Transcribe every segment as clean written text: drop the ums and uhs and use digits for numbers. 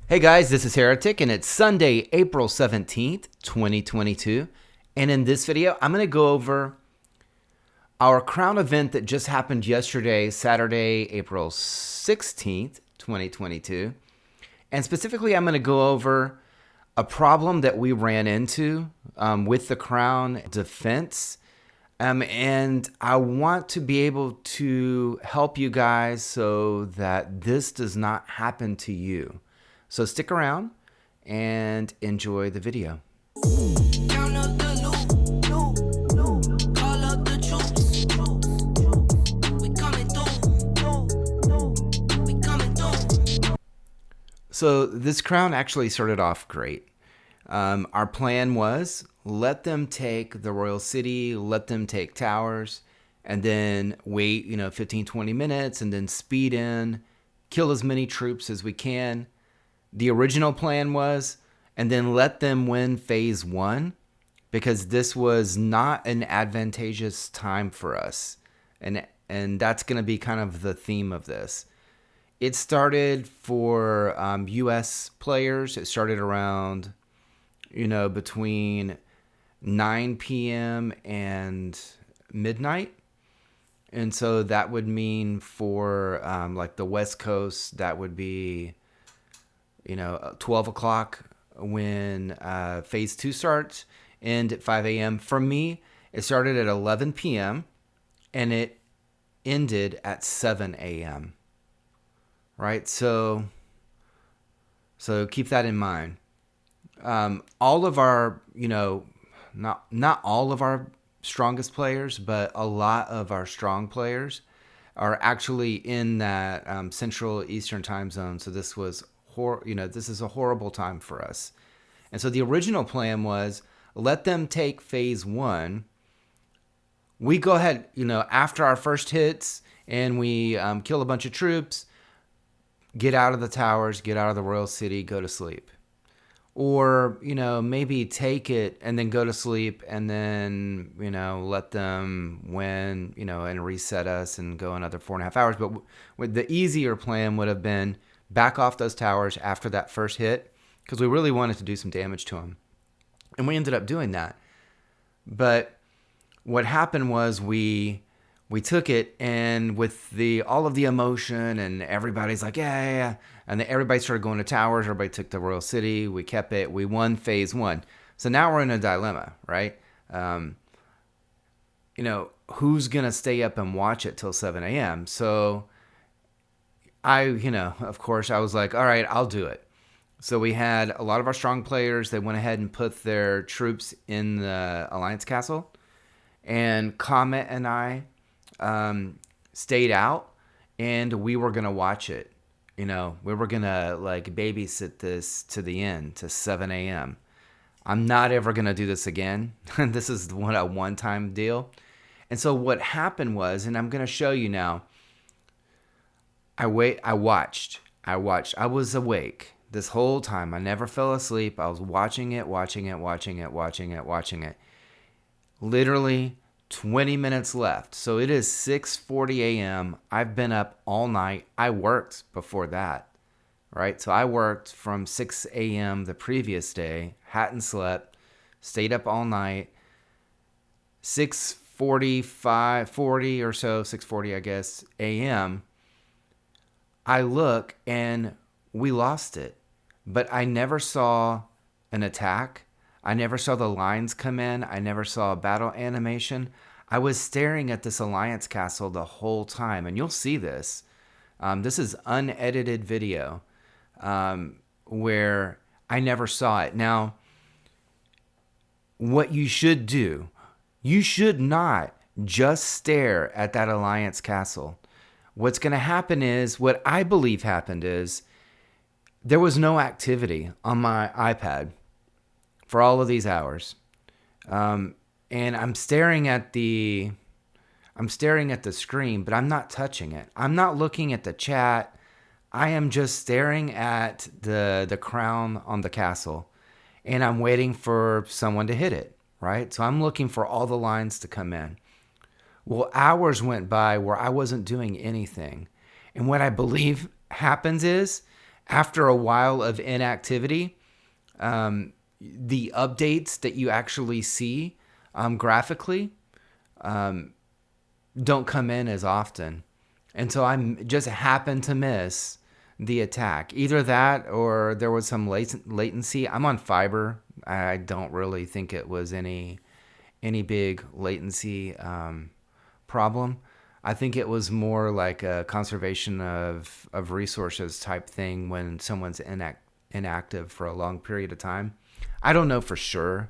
Hey guys, this is Heretic, and it's Sunday, April 17th, 2022. And in this video, I'm going to go over our crown event that just happened yesterday, Saturday, April 16th, 2022. And specifically, I'm going to go over a problem that we ran into with the crown defense. And I want to be able to help you guys so that this does not happen to you. So stick around and enjoy the video. So this crown actually started off great. Our plan was let them take the royal city, let them take towers, and then wait, 15, 20 minutes, and then speed in, kill as many troops as we can. The original plan was, and then let them win phase one, because this was not an advantageous time for us. And that's going to be kind of the theme of this. It started for U.S. players. It started around, between 9 p.m. and midnight. And so that would mean for like the West Coast, that would be 12 o'clock when phase two starts, and at 5 a.m. For me, it started at 11 p.m. and it ended at 7 a.m. Right? So keep that in mind. All of our, not all of our strongest players, but a lot of our strong players are actually in that Central Eastern time zone. So this was this is a horrible time for us. And so the original plan was let them take phase one. We go ahead, after our first hits and we kill a bunch of troops, get out of the towers, get out of the royal city, go to sleep. Or, maybe take it and then go to sleep and then, let them win, and reset us and go another 4.5 hours. But with the easier plan would have been back off those towers after that first hit, because we really wanted to do some damage to them. And we ended up doing that. But what happened was we took it, and with all of the emotion, and everybody's like, yeah. And then everybody started going to towers. Everybody took the royal city. We kept it. We won phase one. So now we're in a dilemma, right? Who's going to stay up and watch it till 7 a.m.? So of course, I was like, all right, I'll do it. So we had a lot of our strong players. They went ahead and put their troops in the Alliance Castle. And Comet and I stayed out, and we were going to watch it. We were going to babysit this to the end, to 7 a.m. I'm not ever going to do this again. This is a one-time deal. And so what happened was, and I'm going to show you now, I watched. I was awake this whole time. I never fell asleep. I was watching it. Literally 20 minutes left. So it is 6:40 a.m. I've been up all night. I worked before that, right? So I worked from 6 a.m. the previous day, hadn't slept, stayed up all night. 6:40 or so, 6:40, I guess, a.m., I look and we lost it. But I never saw an attack. I never saw the lines come in. I never saw a battle animation. I was staring at this Alliance Castle the whole time. And you'll see this. This is unedited video where I never saw it. Now, what you should do, you should not just stare at that Alliance Castle. What's going to happen is, what I believe happened is, there was no activity on my iPad for all of these hours. And I'm staring at the screen, but I'm not touching it. I'm not looking at the chat. I am just staring at the crown on the castle, and I'm waiting for someone to hit it, right? So I'm looking for all the lines to come in. Well, hours went by where I wasn't doing anything. And what I believe happens is, after a while of inactivity, the updates that you actually see graphically don't come in as often. And so I just happened to miss the attack. Either that or there was some latency. I'm on fiber. I don't really think it was any big latency problem. I think it was more like a conservation of resources type thing when someone's inactive for a long period of time. I don't know for sure.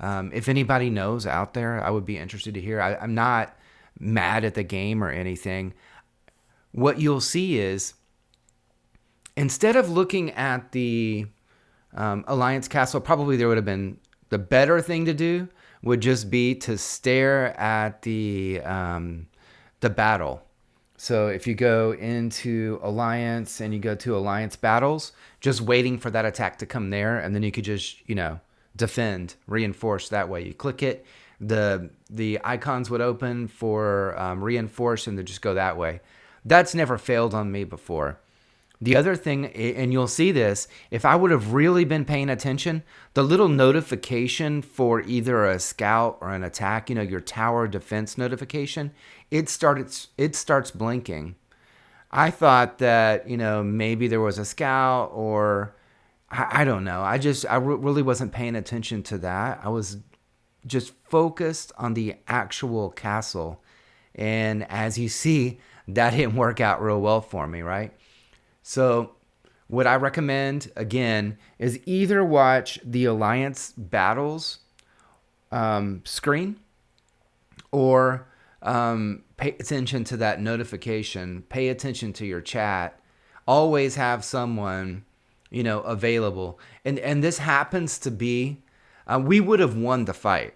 If anybody knows out there, I would be interested to hear. I'm not mad at the game or anything. What you'll see is, instead of looking at the Alliance Castle, probably there would have been the better thing to do would just be to stare at the battle. So if you go into Alliance and you go to Alliance battles, just waiting for that attack to come there, and then you could just, defend, reinforce that way. You click it, the icons would open for reinforce, and they just go that way. That's never failed on me before. The other thing, and you'll see this, if I would have really been paying attention, the little notification for either a scout or an attack, your tower defense notification, it starts blinking. I thought that, maybe there was a scout, or I don't know. I really wasn't paying attention to that. I was just focused on the actual castle. And as you see, that didn't work out real well for me, right? So what I recommend, again, is either watch the Alliance battles screen, or pay attention to that notification. Pay attention to your chat. Always have someone, available. And this happens to be, we would have won the fight.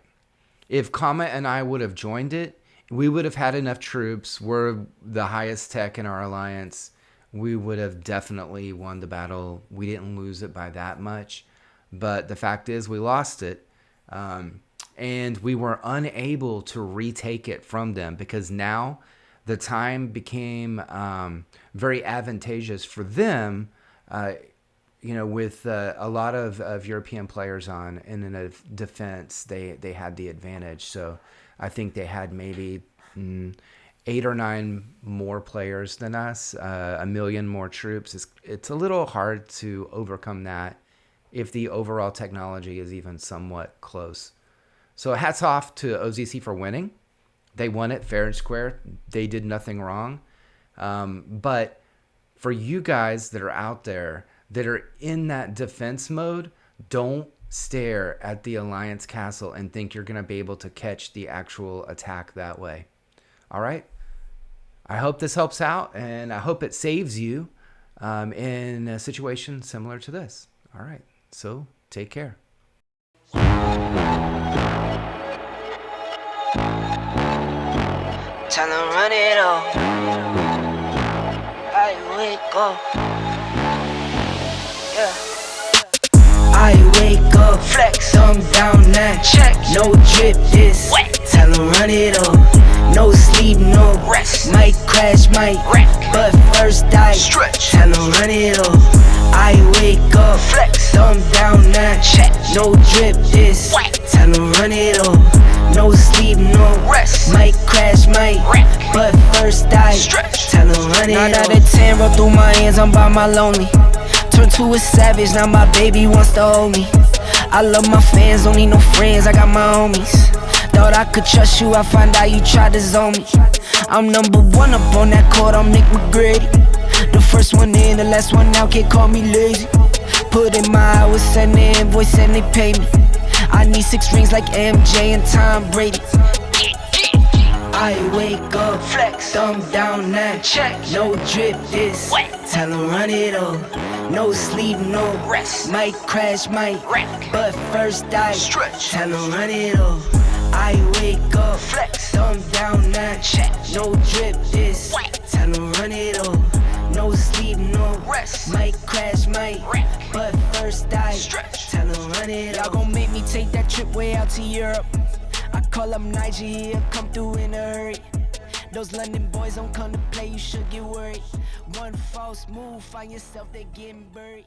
If Comet and I would have joined it, we would have had enough troops. We're the highest tech in our alliance. We would have definitely won the battle. We didn't lose it by that much. But the fact is, we lost it. And we were unable to retake it from them, because now the time became very advantageous for them, with a lot of European players on, and in a defense, they had the advantage. So I think they had maybe 8 or 9 more players than us, 1 million more troops. It's a little hard to overcome that if the overall technology is even somewhat close. So hats off to OZC for winning. They won it fair and square. They did nothing wrong. But for you guys that are out there that are in that defense mode, don't stare at the Alliance Castle and think you're going to be able to catch the actual attack that way. All right? I hope this helps out, and I hope it saves you in a situation similar to this. All right. So take care. Tell them run it up. I wake up. Yeah. I wake up, flex, thumb down now. Check, no drip this. Wet. Tell them run it up. No sleep, no rest. Might crash, might wreck. But first I stretch. Tell them run it up. I wake up, flex, thumb down now. Check, no drip this. Wet. Tell them run it up. No sleep, no rest. Might crash, might wreck. But first I stretch. Tell them run it up. 9 out of 10 roll through my hands, I'm by my lonely. Turned to a savage, now my baby wants to hold me. I love my fans, don't need no friends, I got my homies. Thought I could trust you, I find out you tried to zone me. I'm number 1 up on that court, I'm Nick McGrady. The first one in, the last one out, can't call me lazy. Put in my hours, send the invoice and they pay me. I need 6 rings like MJ and Tom Brady. I wake up, flex, thumb down now. Check, no drip this. Wet. Tell them run it up. No sleep, no rest. Might crash, might wreck. But first I stretch. Tell them run it up. I wake up, flex, thumb down now. Check, no drip this. Wet. Tell them run it up. No sleep, no rest. Might crash, might wreck. But first I stretch. Tell them run it up. Y'all gon' make me take that trip way out to Europe. I call up Nigeria, come through in a hurry. Those London boys don't come to play, you should get worried. One false move, find yourself, they getting buried.